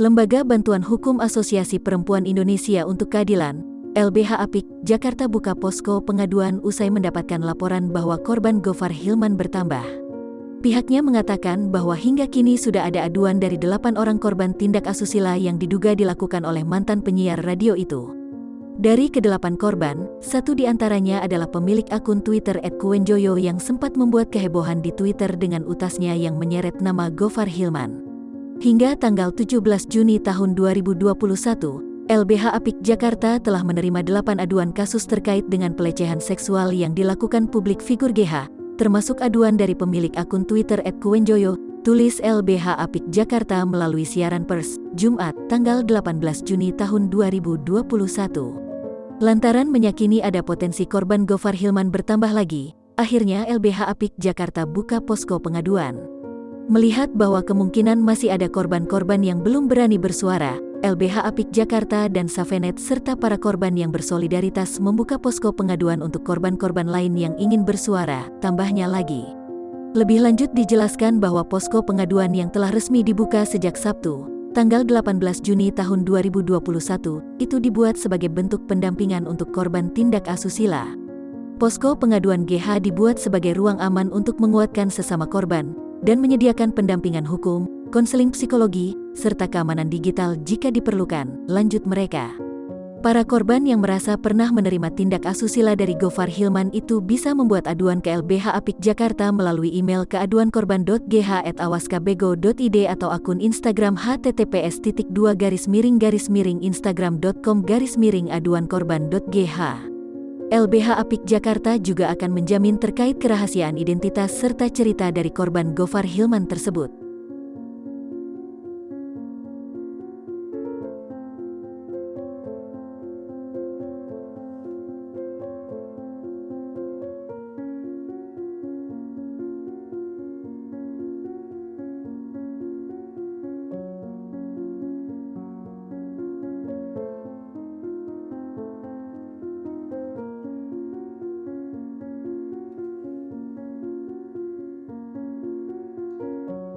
Lembaga Bantuan Hukum Asosiasi Perempuan Indonesia untuk Keadilan, LBH Apik, Jakarta buka posko pengaduan usai mendapatkan laporan bahwa korban Gofar Hilman bertambah. Pihaknya mengatakan bahwa hingga kini sudah ada aduan dari 8 orang korban tindak asusila yang diduga dilakukan oleh mantan penyiar radio itu. Dari ke-8 korban, 1 diantaranya adalah pemilik akun Twitter @kuenjoyo yang sempat membuat kehebohan di Twitter dengan utasnya yang menyeret nama Gofar Hilman. Hingga tanggal 17 Juni tahun 2021, LBH Apik Jakarta telah menerima 8 aduan kasus terkait dengan pelecehan seksual yang dilakukan publik figur GH, termasuk aduan dari pemilik akun Twitter @kuenjoyo, tulis LBH Apik Jakarta melalui siaran pers, Jumat, tanggal 18 Juni tahun 2021. Lantaran meyakini ada potensi korban Gofar Hilman bertambah lagi, akhirnya LBH Apik Jakarta buka posko pengaduan. Melihat bahwa kemungkinan masih ada korban-korban yang belum berani bersuara, LBH Apik Jakarta dan Safenet serta para korban yang bersolidaritas membuka posko pengaduan untuk korban-korban lain yang ingin bersuara, tambahnya lagi. Lebih lanjut dijelaskan bahwa posko pengaduan yang telah resmi dibuka sejak Sabtu, tanggal 18 Juni tahun 2021, itu dibuat sebagai bentuk pendampingan untuk korban tindak asusila. Posko pengaduan GH dibuat sebagai ruang aman untuk menguatkan sesama korban, dan menyediakan pendampingan hukum, konseling psikologi, serta keamanan digital jika diperlukan, lanjut mereka. Para korban yang merasa pernah menerima tindak asusila dari Gofar Hilman itu bisa membuat aduan ke LBH Apik Jakarta melalui email ke aduankorban.gh@awaskabego.id atau akun Instagram https://instagram.com/aduankorban.gh. LBH Apik Jakarta juga akan menjamin terkait kerahasiaan identitas serta cerita dari korban Gofar Hilman tersebut.